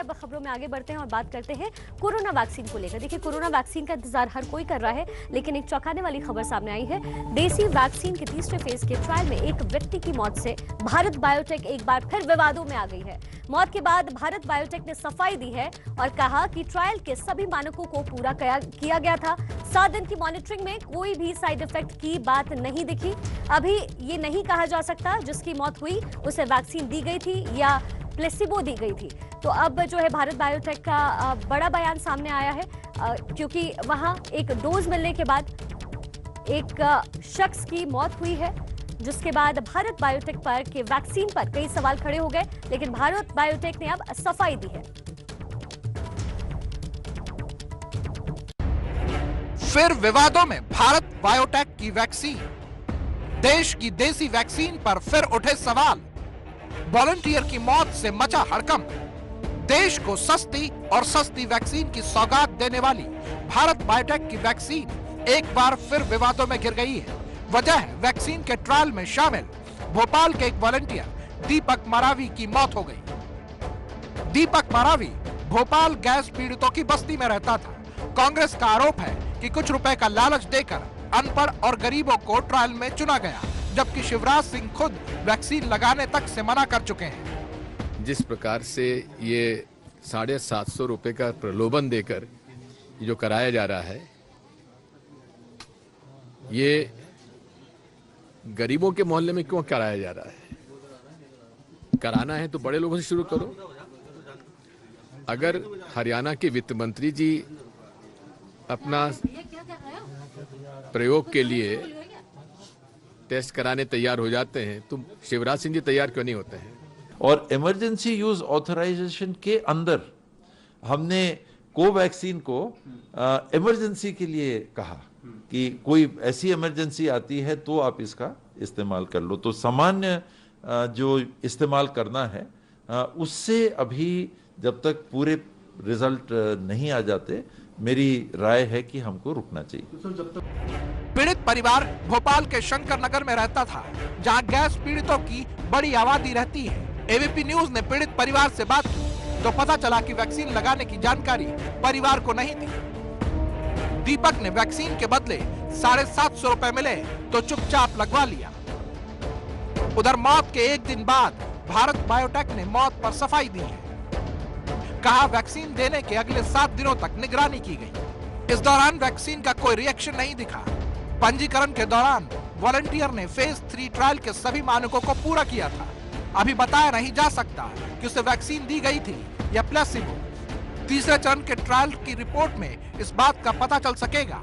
अब खबरों में आगे बढ़ते हैं और बात करते हैं कोरोना वैक्सीन को लेकर। देखिए, कोरोना वैक्सीन का इंतजार हर कोई कर रहा है, लेकिन एक चौंकाने वाली खबर सामने आई है। देसी वैक्सीन के तीसरे फेज के ट्रायल में एक व्यक्ति की मौत से भारत बायोटेक एक बार फिर विवादों में आ गई है। मौत के बाद भारत बायोटेक ने सफाई दी है और कहा कि ट्रायल के सभी मानकों को पूरा किया गया था। 7 दिन की मॉनिटरिंग में कोई भी साइड इफेक्ट की बात नहीं दिखी। अभी ये नहीं कहा जा सकता जिसकी मौत हुई उसे वैक्सीन दी गई थी या प्लेसिबो दी गई थी। तो अब जो है भारत बायोटेक का बड़ा बयान सामने आया है, क्योंकि वहां एक डोज मिलने के बाद एक शख्स की मौत हुई है, जिसके बाद भारत बायोटेक पर के वैक्सीन पर कई सवाल खड़े हो गए, लेकिन भारत बायोटेक ने अब सफाई दी है। फिर विवादों में भारत बायोटेक की वैक्सीन, देश की देसी वैक्सीन पर फिर उठे सवाल। वॉलंटियर की मौत से मचा हड़कंप। देश को सस्ती और सस्ती वैक्सीन की सौगात देने वाली भारत बायोटेक की वैक्सीन एक बार फिर विवादों में घिर गई है। वजह है वैक्सीन के ट्रायल में शामिल भोपाल के एक वॉलंटियर दीपक मरावी की मौत हो गई। दीपक मरावी भोपाल गैस पीड़ितों की बस्ती में रहता था। कांग्रेस का आरोप है कि कुछ रुपए का लालच देकर अनपढ़ और गरीबों को ट्रायल में चुना गया, जबकि शिवराज सिंह खुद वैक्सीन लगाने तक से मना कर चुके हैं। जिस प्रकार से ये 750 रुपए का प्रलोभन देकर जो कराया जा रहा है, ये गरीबों के मोहल्ले में क्यों कराया जा रहा है? कराना है तो बड़े लोगों से शुरू करो। अगर हरियाणा के वित्त मंत्री जी अपना प्रयोग के लिए टेस्ट कराने तैयार हो जाते हैं, तो शिवराज सिंह जी तैयार क्यों नहीं होते हैं? और इमरजेंसी यूज ऑथराइजेशन के अंदर हमने कोवैक्सीन को इमरजेंसी के लिए कहा कि कोई ऐसी इमरजेंसी आती है तो आप इसका इस्तेमाल कर लो। तो सामान्य जो इस्तेमाल करना है उससे अभी जब तक पूरे रिजल्ट नहीं आ जाते, मेरी राय है कि हमको रुकना चाहिए। पीड़ित परिवार भोपाल के शंकर नगर में रहता था, जहां गैस पीड़ितों की बड़ी आबादी रहती है। एबीपी न्यूज ने पीड़ित परिवार से बात की तो पता चला कि वैक्सीन लगाने की जानकारी परिवार को नहीं थी। दीपक ने वैक्सीन के बदले 750 रुपए मिले तो चुपचाप लगवा लिया। उधर मौत के एक दिन बाद भारत बायोटेक ने मौत पर सफाई दी है। कहा वैक्सीन देने के अगले 7 दिनों तक निगरानी की गई। इस दौरान वैक्सीन का कोई रिएक्शन नहीं दिखा। पंजीकरण के दौरान वॉलंटियर ने फेज 3 ट्रायल के सभी मानकों को पूरा किया था। अभी बताया नहीं जा सकता कि उसे वैक्सीन दी गई थी या प्लेसिबो। तीसरे चरण के ट्रायल की रिपोर्ट में इस बात का पता चल सकेगा।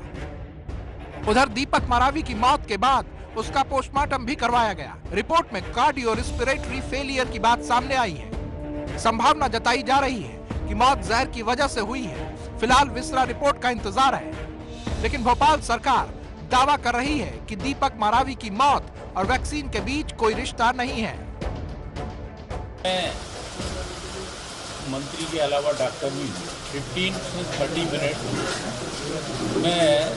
उधर दीपक मरावी की मौत के बाद उसका पोस्टमार्टम भी करवाया गया। रिपोर्ट में कार्डियो रेस्पिरेटरी फेलियर की बात सामने आई है। संभावना जताई जा रही है कि मौत जहर की वजह से हुई है। फिलहाल विसरा रिपोर्ट का इंतजार है, लेकिन भोपाल सरकार दावा कर रही है कि दीपक मरावी की मौत और वैक्सीन के बीच कोई रिश्ता नहीं है। मंत्री के अलावा डॉक्टर भी 15 से 30 मिनट में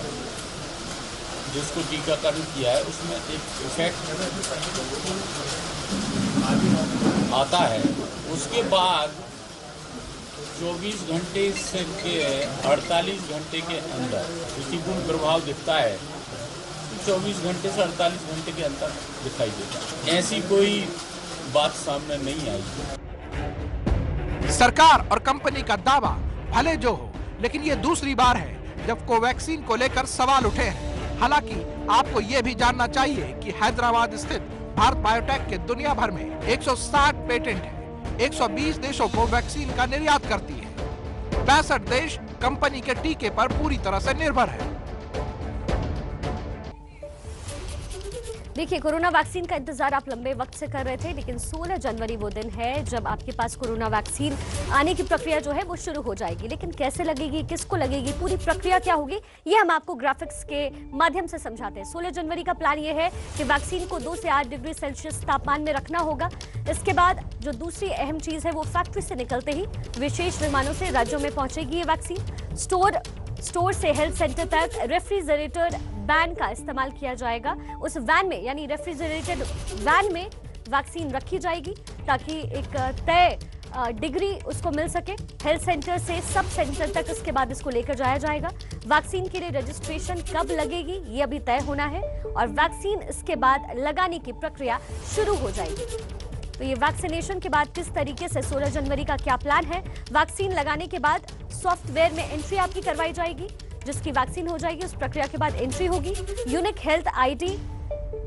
जिसको टीकाकरण किया है उसमें एक इफेक्ट आता है। उसके बाद 24 घंटे से 48 घंटे के अंदर प्रतिकूल प्रभाव दिखता है। 24 घंटे से 48 घंटे के अंदर दिखाई देता है। ऐसी कोई बात सामने नहीं आई। सरकार और कंपनी का दावा भले जो हो, लेकिन ये दूसरी बार है जब कोवैक्सीन को लेकर सवाल उठे हैं। हालांकि आपको ये भी जानना चाहिए कि हैदराबाद स्थित भारत बायोटेक के दुनिया भर में 160 पेटेंट है। 120 देशों को वैक्सीन का निर्यात करती है। 65 देश कंपनी के टीके पर पूरी तरह से निर्भर है। देखिए, कोरोना वैक्सीन का इंतजार आप लंबे वक्त से कर रहे थे, लेकिन 16 जनवरी वो दिन है जब आपके पास कोरोना वैक्सीन आने की प्रक्रिया जो है वो शुरू हो जाएगी। लेकिन कैसे लगेगी, किसको लगेगी, पूरी प्रक्रिया क्या होगी, ये हम आपको ग्राफिक्स के माध्यम से समझाते हैं। 16 जनवरी का प्लान ये है कि वैक्सीन को 2 से 8 डिग्री सेल्सियस तापमान में रखना होगा। इसके बाद जो दूसरी अहम चीज है वो फैक्ट्री से निकलते ही विशेष विमानों से राज्यों में पहुंचेगी ये वैक्सीन। स्टोर से हेल्थ सेंटर तक रेफ्रिजरेटर वैन का इस्तेमाल किया जाएगा। उस वैन में यानी रेफ्रिजरेटेड वैन में वैक्सीन रखी जाएगी ताकि एक तय डिग्री उसको मिल सके। हेल्थ सेंटर से सब सेंटर तक इसके बाद इसको लेकर जाया जाएगा। वैक्सीन के लिए रजिस्ट्रेशन कब लगेगी ये अभी तय होना है और वैक्सीन इसके बाद लगाने की प्रक्रिया शुरू हो जाएगी। तो ये वैक्सीनेशन के बाद किस तरीके से 16 जनवरी का क्या प्लान है। वैक्सीन लगाने के बाद सॉफ्टवेयर में एंट्री आपकी करवाई जाएगी, जिसकी वैक्सीन हो जाएगी उस प्रक्रिया के बाद एंट्री होगी। Unique health ID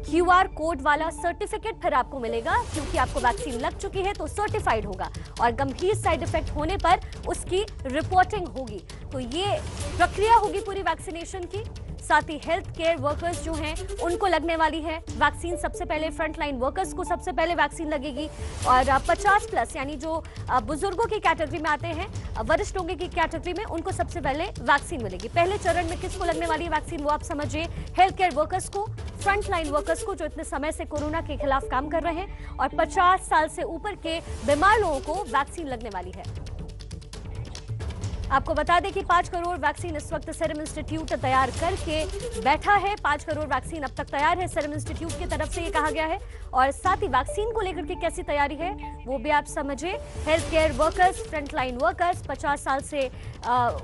QR code वाला सर्टिफिकेट फिर आपको मिलेगा, क्योंकि आपको वैक्सीन लग चुकी है तो सर्टिफाइड होगा और गंभीर साइड इफेक्ट होने पर उसकी रिपोर्टिंग होगी। तो ये प्रक्रिया होगी पूरी वैक्सीनेशन की। साथ ही हेल्थ केयर वर्कर्स जो हैं उनको लगने वाली है वैक्सीन। सबसे पहले फ्रंटलाइन वर्कर्स को सबसे पहले वैक्सीन लगेगी और 50+ यानी जो बुजुर्गों की कैटेगरी में आते हैं, वरिष्ठ लोगों की कैटेगरी में, उनको सबसे पहले वैक्सीन मिलेगी। पहले चरण में किसको लगने वाली है वैक्सीन वो आप समझिए, हेल्थ केयर वर्कर्स को, फ्रंटलाइन वर्कर्स को जो इतने समय से कोरोना के खिलाफ काम कर रहे हैं, और 50 साल से ऊपर के बीमार लोगों को वैक्सीन लगने वाली है। आपको बता दें कि 5 करोड़ वैक्सीन इस वक्त सीरम इंस्टीट्यूट तैयार करके बैठा है। 5 करोड़ वैक्सीन अब तक तैयार है सीरम इंस्टीट्यूट की तरफ से, ये कहा गया है। और साथ ही वैक्सीन को लेकर के कैसी तैयारी है वो भी आप समझिए। Health care workers, frontline workers, 50 साल से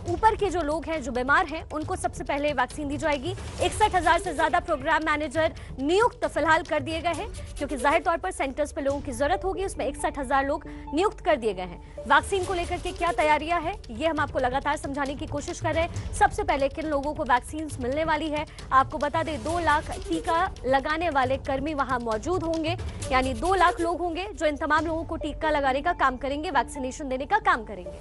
ऊपर के जो लोग हैं जो बीमार हैं उनको सबसे पहले वैक्सीन दी जाएगी। 61,000 से ज्यादा प्रोग्राम मैनेजर नियुक्त फिलहाल कर दिए गए हैं, क्योंकि जाहिर तौर पर सेंटर्स पर लोगों की जरूरत होगी। उसमें 61,000 लोग नियुक्त कर दिए गए हैं। वैक्सीन को लेकर के क्या तैयारियां है ये हम आपको लगातार समझाने की कोशिश कर रहे हैं। सबसे पहले किन लोगों को वैक्सीन मिलने वाली है आपको बता दें। 2 लाख टीका लगाने वाले कर्मी वहां मौजूद होंगे, यानी 2 लाख लोग होंगे जो इन तमाम लोगों को टीका लगाने का काम करेंगे, वैक्सीनेशन देने का काम करेंगे।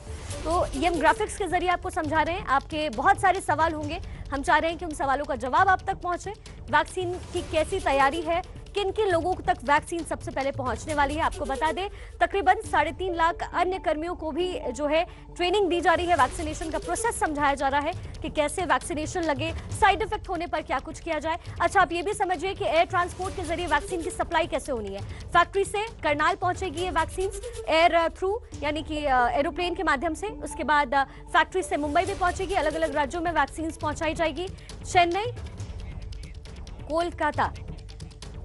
तो ये हम ग्राफिक्स के जरिए आपको समझा रहे हैं। आपके बहुत सारे सवाल होंगे, हम चाह रहे हैं कि उन सवालों का जवाब आप तक पहुंचे। वैक्सीन की कैसी तैयारी है, किन किन लोगों तक वैक्सीन सबसे पहले पहुंचने वाली है आपको बता दें। तकरीबन 3.5 लाख अन्य कर्मियों को भी जो है ट्रेनिंग दी जा रही है। वैक्सीनेशन का प्रोसेस समझाया जा रहा है कि कैसे वैक्सीनेशन लगे, साइड इफेक्ट होने पर क्या कुछ किया जाए। अच्छा, आप ये भी समझिए कि एयर ट्रांसपोर्ट के जरिए वैक्सीन की सप्लाई कैसे होनी है। फैक्ट्री से करनाल पहुंचेगी ये वैक्सीन एयर थ्रू, यानी कि एरोप्लेन के माध्यम से। उसके बाद फैक्ट्री से मुंबई भी पहुंचेगी। अलग अलग राज्यों में वैक्सीन पहुंचाई जाएगी। चेन्नई, कोलकाता,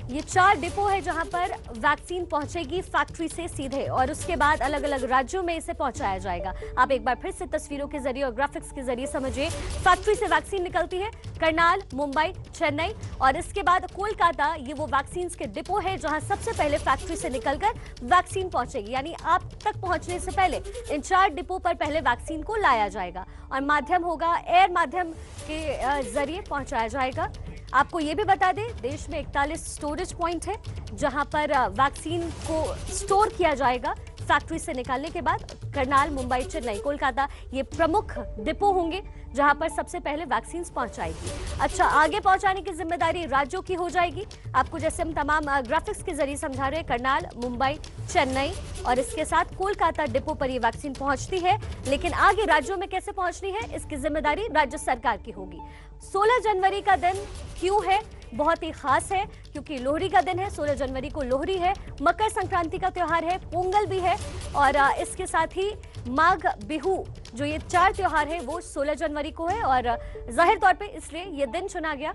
ये 4 डिपो है जहां पर वैक्सीन पहुंचेगी फैक्ट्री से सीधे, और उसके बाद अलग अलग राज्यों में इसे पहुंचाया जाएगा। आप एक बार फिर से तस्वीरों के जरिए और ग्राफिक्स के जरिए समझिए। फैक्ट्री से वैक्सीन निकलती है करनाल, मुंबई, चेन्नई, और इसके बाद कोलकाता। ये वो वैक्सीन के डिपो है जहां सबसे पहले फैक्ट्री से निकलकर वैक्सीन पहुंचेगी, यानी आप तक पहुंचने से पहले इन 4 डिपो पर पहले वैक्सीन को लाया जाएगा और माध्यम होगा एयर माध्यम के जरिए पहुंचाया जाएगा। आपको ये भी बता दें, देश में 41 स्टोरेज पॉइंट है जहां पर वैक्सीन को स्टोर किया जाएगा फैक्ट्री से निकालने के बाद। करनाल, मुंबई, चेन्नई, कोलकाता ये प्रमुख डिपो होंगे जहां पर सबसे पहले वैक्सीन पहुंचाएगी। अच्छा, आगे पहुंचाने की जिम्मेदारी राज्यों की हो जाएगी। आपको जैसे हम तमाम ग्राफिक्स के जरिए समझा रहे हैं, करनाल, मुंबई, चेन्नई और इसके साथ कोलकाता डिपो पर ये वैक्सीन पहुंचती है, लेकिन आगे राज्यों में कैसे पहुंचनी है इसकी जिम्मेदारी राज्य सरकार की होगी। 16 जनवरी का दिन क्यों है बहुत ही खास है, क्योंकि लोहड़ी का दिन है। 16 जनवरी को लोहड़ी है, मकर संक्रांति का त्योहार है, पोंगल भी है, और इसके साथ ही माघ बिहू, जो ये 4 त्योहार है वो 16 जनवरी को है, और जाहिर तौर पे इसलिए ये दिन चुना गया।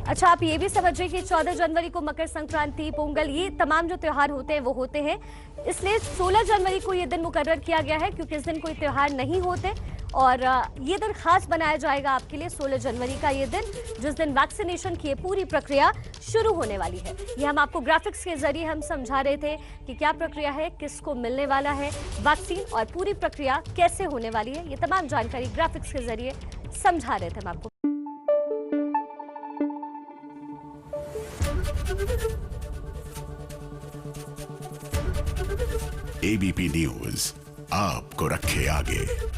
अच्छा, आप ये भी समझिए कि 14 जनवरी को मकर संक्रांति, पोंगल, ये तमाम जो त्योहार होते हैं वो होते हैं, इसलिए 16 जनवरी को ये दिन मुकर्रर किया गया है, क्योंकि इस दिन कोई त्योहार नहीं होते और ये दिन खास बनाया जाएगा आपके लिए। 16 जनवरी का ये दिन, जिस दिन वैक्सीनेशन की पूरी प्रक्रिया शुरू होने वाली है। ये हम आपको ग्राफिक्स के जरिए हम समझा रहे थे कि क्या प्रक्रिया है, किसको मिलने वाला है वैक्सीन और पूरी प्रक्रिया कैसे होने वाली है। ये तमाम जानकारी ग्राफिक्स के जरिए समझा रहे थे हम आपको। एबीपी न्यूज आपको रखे आगे।